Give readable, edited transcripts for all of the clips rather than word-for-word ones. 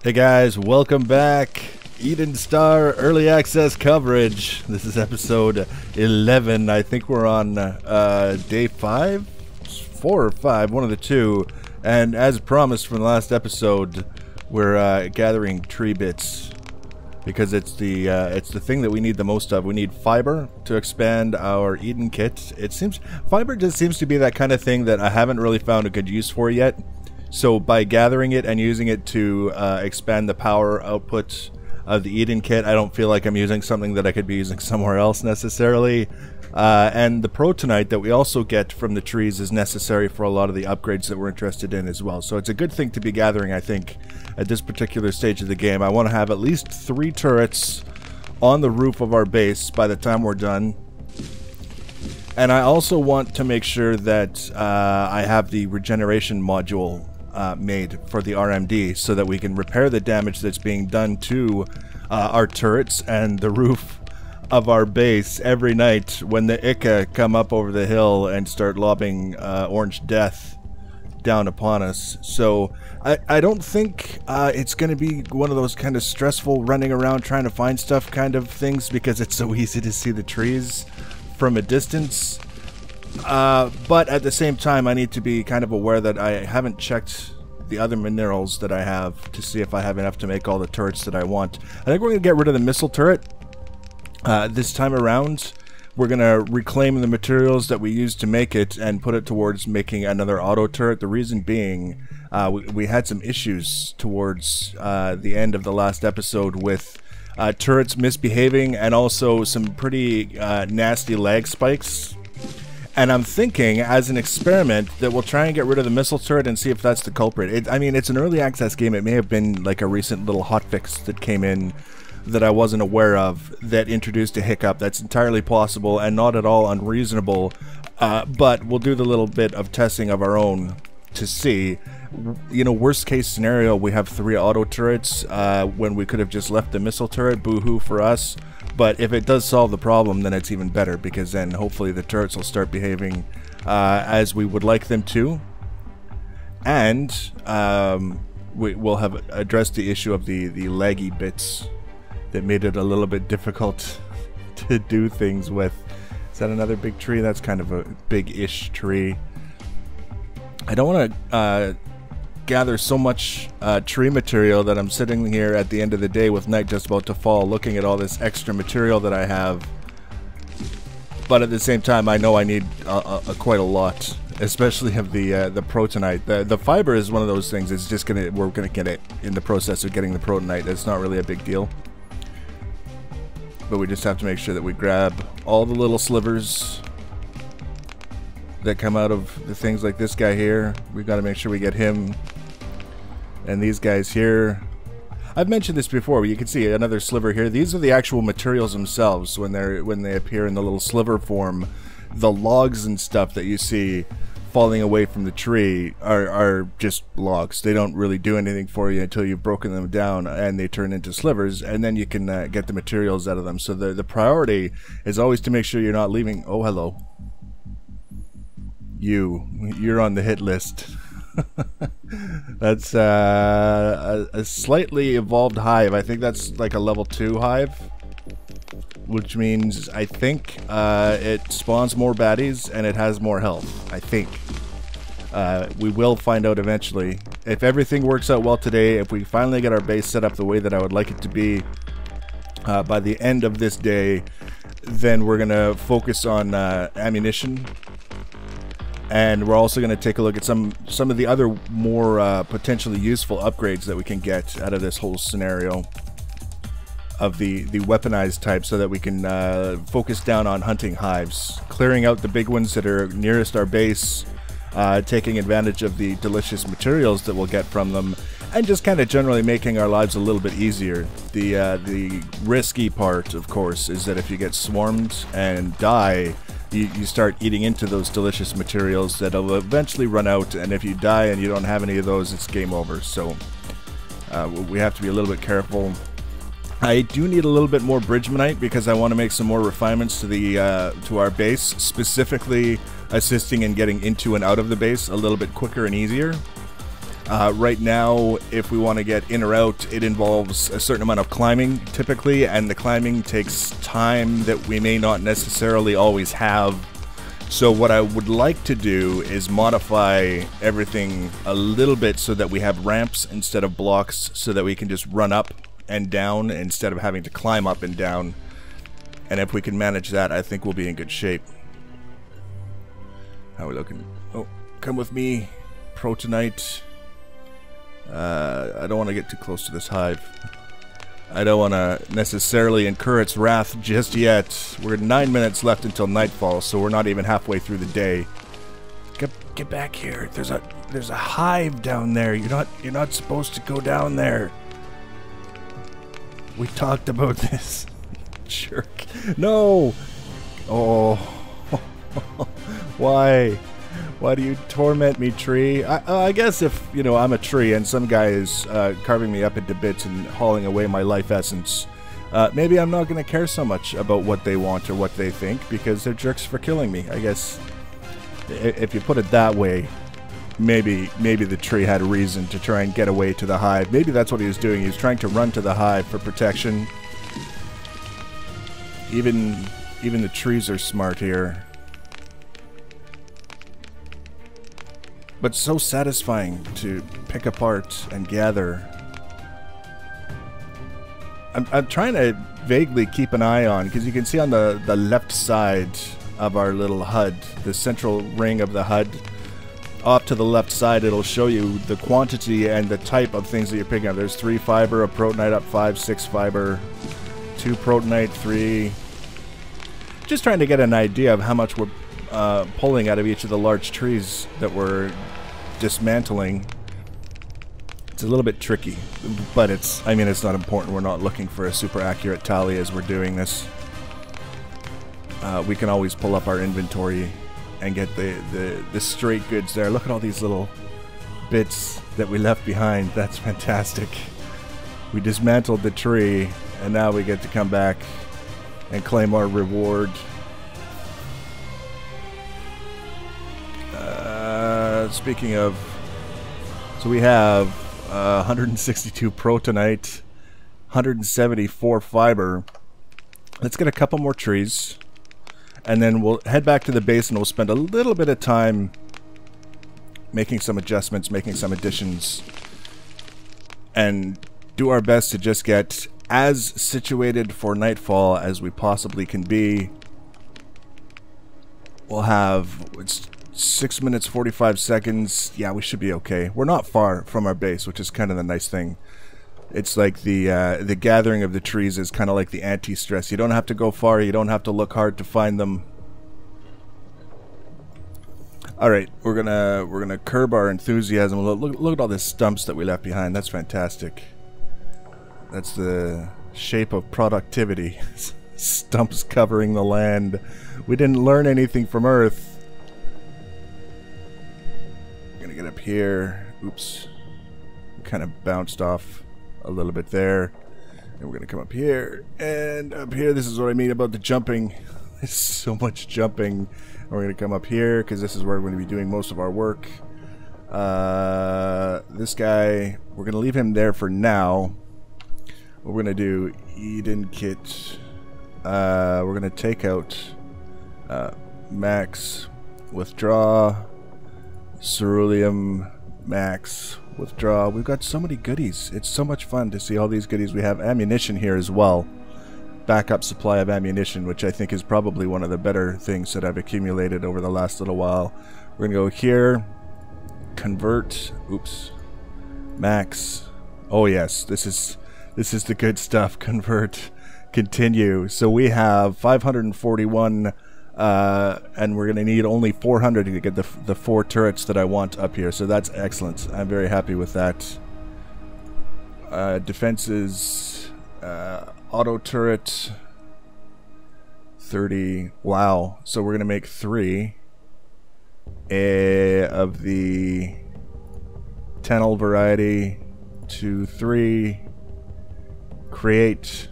Hey guys, welcome back. Eden Star Early Access coverage. This is episode 11. I think we're on day 5? 4 or 5, one of the two. And as promised from the last episode, we're gathering tree bits. Because it's the thing that we need the most of. We need fiber to expand our Eden kit. It seems fiber just seems to be that kind of thing that I haven't really found a good use for yet. So by gathering it and using it to expand the power output of the Eden kit, I don't feel like I'm using something that I could be using somewhere else necessarily. And the protonite that we also get from the trees is necessary for a lot of the upgrades that we're interested in as well. So it's a good thing to be gathering, I think, at this particular stage of the game. I want to have at least 3 turrets on the roof of our base by the time we're done. And I also want to make sure that I have the regeneration module made for the RMD so that we can repair the damage that's being done to our turrets and the roof of our base every night when the Ika come up over the hill and start lobbing orange death down upon us. So I don't think it's going to be one of those kind of stressful running around trying to find stuff kind of things because it's so easy to see the trees from a distance. But at the same time, I need to be kind of aware that I haven't checked the other minerals that I have to see if I have enough to make all the turrets that I want. I think we're going to get rid of the missile turret this time around. We're going to reclaim the materials that we used to make it and put it towards making another auto turret. The reason being, we had some issues towards the end of the last episode with turrets misbehaving and also some pretty nasty lag spikes. And I'm thinking, as an experiment, that we'll try and get rid of the missile turret and see if that's the culprit. I mean, it's an early access game. It may have been like a recent little hotfix that came in that I wasn't aware of that introduced a hiccup. That's entirely possible and not at all unreasonable. But we'll do the little bit of testing of our own to see. You know, worst case scenario, we have 3 auto turrets when we could have just left the missile turret. Boo-hoo for us. But if it does solve the problem, then it's even better, because then hopefully the turrets will start behaving as we would like them to. And we'll have addressed the issue of the laggy bits that made it a little bit difficult to do things with. Is that another big tree? That's kind of a big-ish tree. I don't want to gather so much tree material that I'm sitting here at the end of the day with night just about to fall looking at all this extra material that I have. But at the same time, I know I need quite a lot, especially of the protonite. The fiber is one of those things. It's just we're gonna get it in the process of getting the protonite. It's not really a big deal, but we just have to make sure that we grab all the little slivers that come out of the things like this guy here. We've got to make sure we get him and these guys here. I've mentioned this before. You can see another sliver here. These are the actual materials themselves when they appear in the little sliver form. The logs and stuff that you see falling away from the tree are just logs. They don't really do anything for you until you've broken them down and they turn into slivers, and then you can get the materials out of them. So the priority is always to make sure you're not leaving. Oh, hello. You're on the hit list. That's a slightly evolved hive. I think that's like a level 2 hive, which means I think it spawns more baddies and it has more health. I think we will find out eventually. If everything works out well today, if we finally get our base set up the way that I would like it to be by the end of this day, then we're gonna focus on ammunition. And we're also going to take a look at some of the other more potentially useful upgrades that we can get out of this whole scenario of the weaponized type, so that we can focus down on hunting hives, clearing out the big ones that are nearest our base, taking advantage of the delicious materials that we'll get from them, and just kind of generally making our lives a little bit easier. The risky part, of course, is that if you get swarmed and die, you start eating into those delicious materials that'll eventually run out, and if you die and you don't have any of those, it's game over. So we have to be a little bit careful. I do need a little bit more bridgemanite because I want to make some more refinements to our base, specifically assisting in getting into and out of the base a little bit quicker and easier. Right now, if we want to get in or out, it involves a certain amount of climbing, typically, and the climbing takes time that we may not necessarily always have. So what I would like to do is modify everything a little bit so that we have ramps instead of blocks, so that we can just run up and down instead of having to climb up and down. And if we can manage that, I think we'll be in good shape. How are we looking? Oh, come with me, Protonite. I don't want to get too close to this hive. I don't want to necessarily incur its wrath just yet. We're 9 minutes left until nightfall, so we're not even halfway through the day. Get back here. There's a hive down there. You're not supposed to go down there. We talked about this. Jerk. No. Oh. Why? Why do you torment me, tree? I guess if, you know, I'm a tree and some guy is carving me up into bits and hauling away my life essence, maybe I'm not going to care so much about what they want or what they think, because they're jerks for killing me. I guess if you put it that way, maybe the tree had a reason to try and get away to the hive. Maybe that's what he was doing. He was trying to run to the hive for protection. Even the trees are smart here. But so satisfying to pick apart and gather. I'm trying to vaguely keep an eye on, because you can see on the left side of our little HUD, the central ring of the HUD, off to the left side, it'll show you the quantity and the type of things that you're picking up. There's 3 fiber, a protonite up 5, 6 fiber, 2 protonite, 3. Just trying to get an idea of how much we're pulling out of each of the large trees that we're dismantling. It's a little bit tricky, but it's not important. We're not looking for a super accurate tally as we're doing this. We can always pull up our inventory and get the straight goods there. Look at all these little bits that we left behind. That's fantastic. We dismantled the tree, and now we get to come back and claim our reward. Speaking of, so we have 162 protonite, 174 fiber. Let's get a couple more trees, and then we'll head back to the base, and we'll spend a little bit of time making some adjustments, making some additions, and do our best to just get as situated for nightfall as we possibly can be. We'll have, it's 6 minutes 45 seconds. Yeah, we should be okay. We're not far from our base, which is kind of the nice thing. It's like the gathering of the trees is kind of like the anti-stress. You don't have to go far. You don't have to look hard to find them. All right, we're gonna curb our enthusiasm. Look at all the stumps that we left behind. That's fantastic. That's the shape of productivity. Stumps covering the land. We didn't learn anything from Earth. Gonna get up here. Oops. Kind of bounced off a little bit there. And we're gonna come up here and up here. This is what I mean about the jumping. There's so much jumping. And we're gonna come up here because this is where we're gonna be doing most of our work. This guy, we're gonna leave him there for now. What we're gonna do, Eden kit. We're gonna take out max, withdraw, ceruleum, max, withdraw. We've got so many goodies. It's so much fun to see all these goodies. We have ammunition here as well. Backup supply of ammunition, which I think is probably one of the better things that I've accumulated over the last little while. We're gonna go here, convert, oops, max. Oh yes, this is the good stuff. Convert, continue. So we have 541, and we're gonna need only 400 to get the 4 turrets that I want up here. So that's excellent. I'm very happy with that. Defenses, auto turret, 30. Wow. So we're gonna make 3 of the Tennel variety. 2, 3. Create.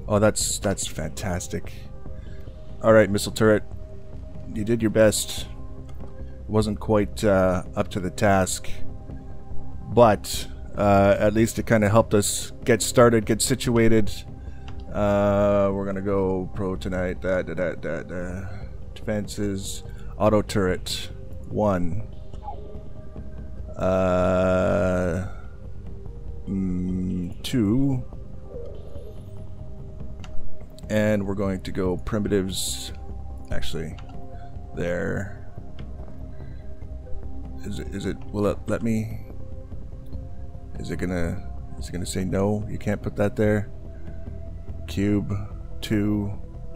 Oh, that's fantastic. Alright, missile turret. You did your best. Wasn't quite up to the task. but at least it kind of helped us get started, get situated. We're gonna go pro tonight. Defenses, auto turret, 1. 2. And we're going to go primitives. Actually, there. Is it? Will it let me? Is it gonna say no? You can't put that there. Cube 2.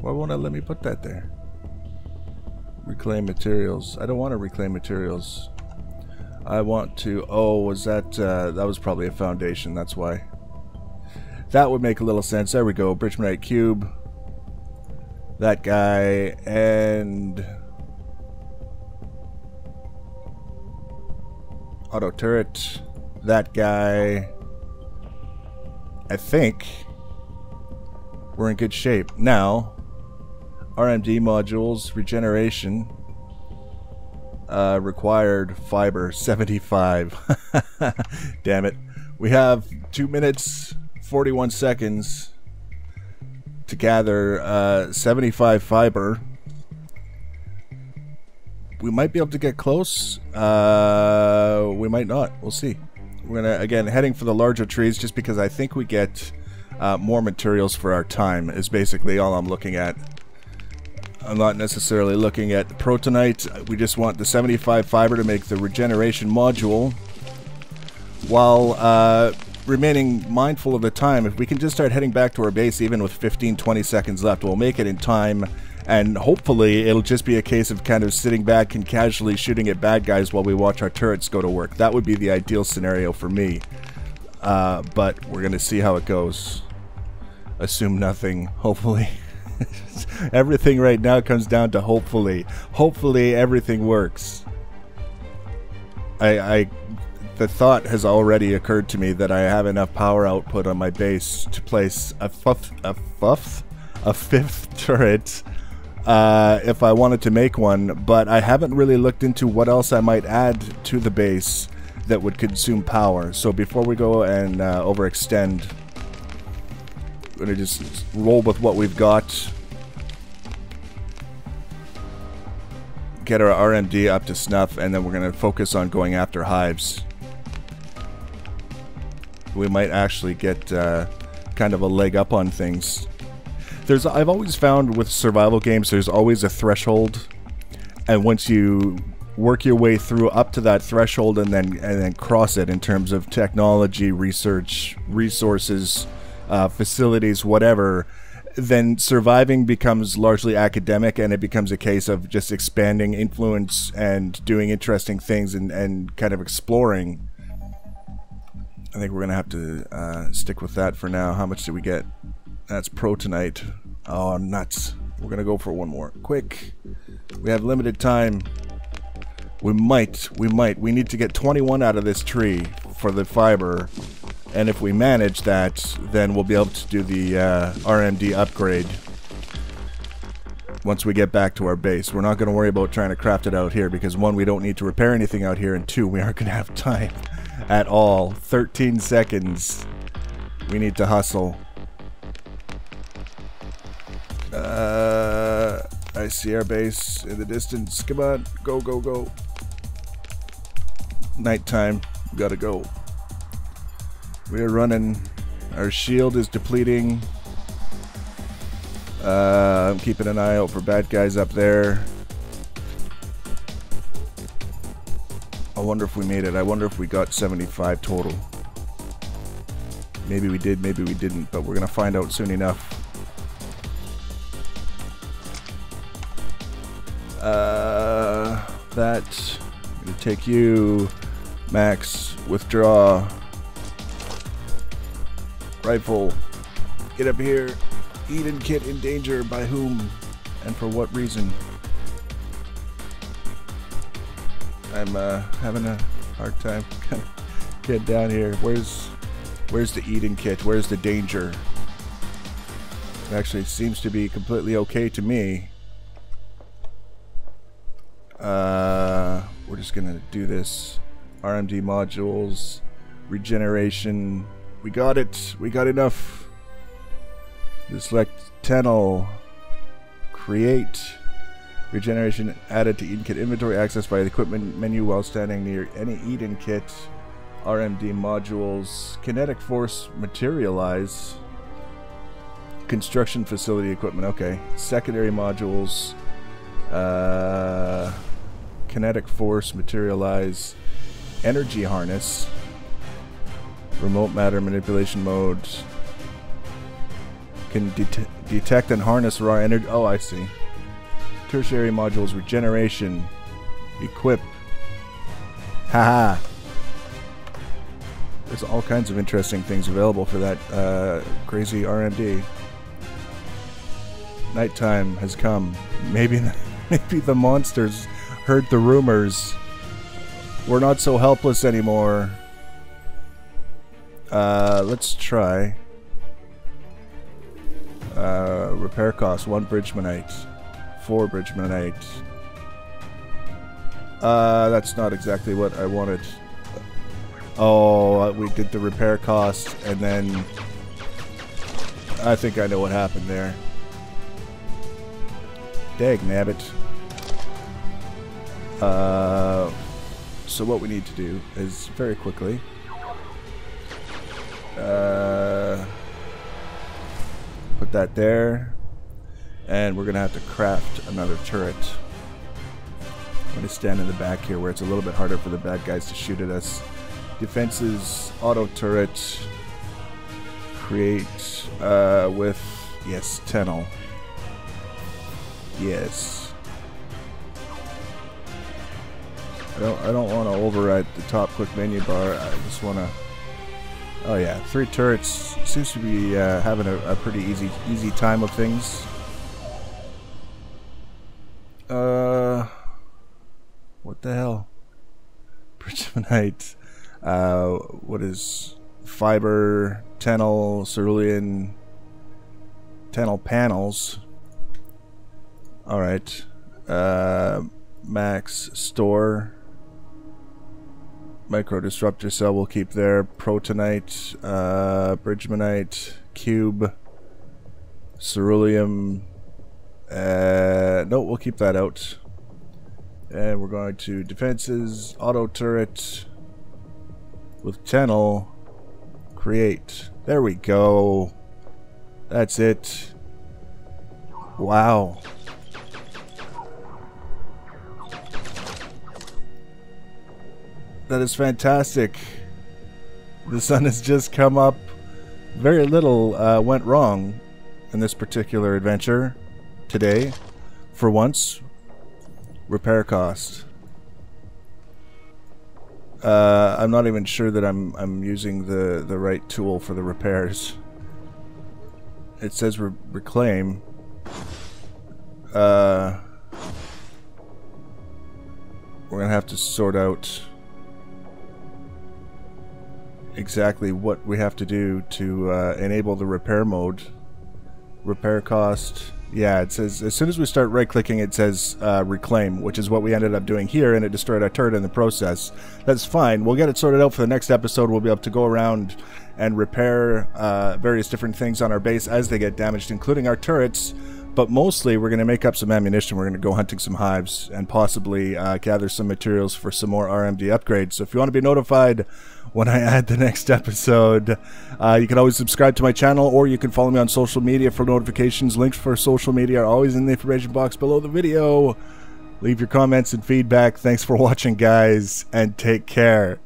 Why won't it let me put that there? Reclaim materials. I don't want to reclaim materials. I want to. Oh, was that? That was probably a foundation. That's why. That would make a little sense. There we go. Bridgemanite cube. That guy and auto turret. That guy. I think we're in good shape. Now, RMD modules, regeneration, required fiber, 75. Damn it. We have 2 minutes, 41 seconds to gather 75 fiber. We might be able to get close. We might not. We'll see. We're gonna, again, heading for the larger trees just because I think we get more materials for our time is basically all I'm looking at. I'm not necessarily looking at the protonite. We just want the 75 fiber to make the regeneration module while remaining mindful of the time. If we can just start heading back to our base even with 15-20 seconds left, we'll make it in time, and hopefully it'll just be a case of kind of sitting back and casually shooting at bad guys while we watch our turrets go to work. That would be the ideal scenario for me, but we're gonna see how it goes. Assume nothing, hopefully. Everything right now comes down to hopefully. Hopefully everything works. The thought has already occurred to me that I have enough power output on my base to place a fifth turret if I wanted to make one, but I haven't really looked into what else I might add to the base that would consume power. So before we go and overextend, we're going to just roll with what we've got. Get our RMD up to snuff, and then we're going to focus on going after hives. We might actually get kind of a leg up on things. I've always found with survival games there's always a threshold, and once you work your way through up to that threshold and then cross it in terms of technology, research, resources, facilities, whatever, then surviving becomes largely academic, and it becomes a case of just expanding influence and doing interesting things and kind of exploring. I think we're gonna have to stick with that for now. How much did we get? That's protonite. Oh, nuts. We're gonna go for one more. Quick. We have limited time. We need to get 21 out of this tree for the fiber. And if we manage that, then we'll be able to do the RMD upgrade once we get back to our base. We're not going to worry about trying to craft it out here because, 1, we don't need to repair anything out here, and 2, we aren't going to have time at all. 13 seconds. We need to hustle. I see our base in the distance. Come on. Go, go, go. Nighttime. We gotta go. We're running. Our shield is depleting. I'm keeping an eye out for bad guys up there. I wonder if we made it. I wonder if we got 75 total. Maybe we did, maybe we didn't, but we're gonna find out soon enough. I'm gonna take you, Max. Withdraw. Rifle. Get up here. Eden kit in danger. By whom and for what reason? I'm having a hard time getting down here. Where's the Eden kit? Where's the danger? It actually seems to be completely okay to me. We're just gonna do this. RMD modules. Regeneration. We got it. We got enough. Select Tunnel. Create. Regeneration added to Eden Kit inventory. Accessed by the equipment menu while standing near any Eden Kit. RMD modules. Kinetic Force Materialize. Construction facility equipment. Okay. Secondary modules. Kinetic Force Materialize. Energy Harness. Remote matter manipulation mode. Can detect and harness raw energy. Oh, I see. Tertiary modules. Regeneration. Equip. Haha. There's all kinds of interesting things available for that crazy RMD. Nighttime has come. Maybe the monsters heard the rumors. We're not so helpless anymore. Let's try. Repair cost 1 Bridgmanite. 4 Bridgmanite. That's not exactly what I wanted. Oh, we did the repair cost, and then I think I know what happened there. Dagnabbit. So what we need to do is very quickly put that there, and we're gonna have to craft another turret. I'm gonna stand in the back here where it's a little bit harder for the bad guys to shoot at us. Defenses, auto turret, create with, yes, Tunnel. Yes. I don't want to override the top quick menu bar. I just want to. Oh yeah, 3 turrets. Seems to be having a pretty easy time of things. What the hell? Bridgmanite. What is fiber, Tunnel, cerulean, Tunnel panels. Alright. Max store. Micro disruptor cell we'll keep there. Protonite, Bridgmanite, cube, ceruleum. No, we'll keep that out. And we're going to defenses, auto turret with Tunnel. Create. There we go. That's it. Wow. That is fantastic. The sun has just come up. Very little went wrong in this particular adventure today. For once. Repair cost. I'm not even sure that I'm using the right tool for the repairs. It says reclaim. We're gonna have to sort out exactly what we have to do to enable the repair mode. Repair cost. Yeah, it says as soon as we start right-clicking, it says reclaim, which is what we ended up doing here, and it destroyed our turret in the process. That's fine. We'll get it sorted out for the next episode. We'll be able to go around and repair various different things on our base as they get damaged, including our turrets. But mostly, we're going to make up some ammunition. We're going to go hunting some hives and possibly gather some materials for some more RMD upgrades. So if you want to be notified when I add the next episode, you can always subscribe to my channel, or you can follow me on social media for notifications. Links for social media are always in the information box below the video. Leave your comments and feedback. Thanks for watching, guys, and take care.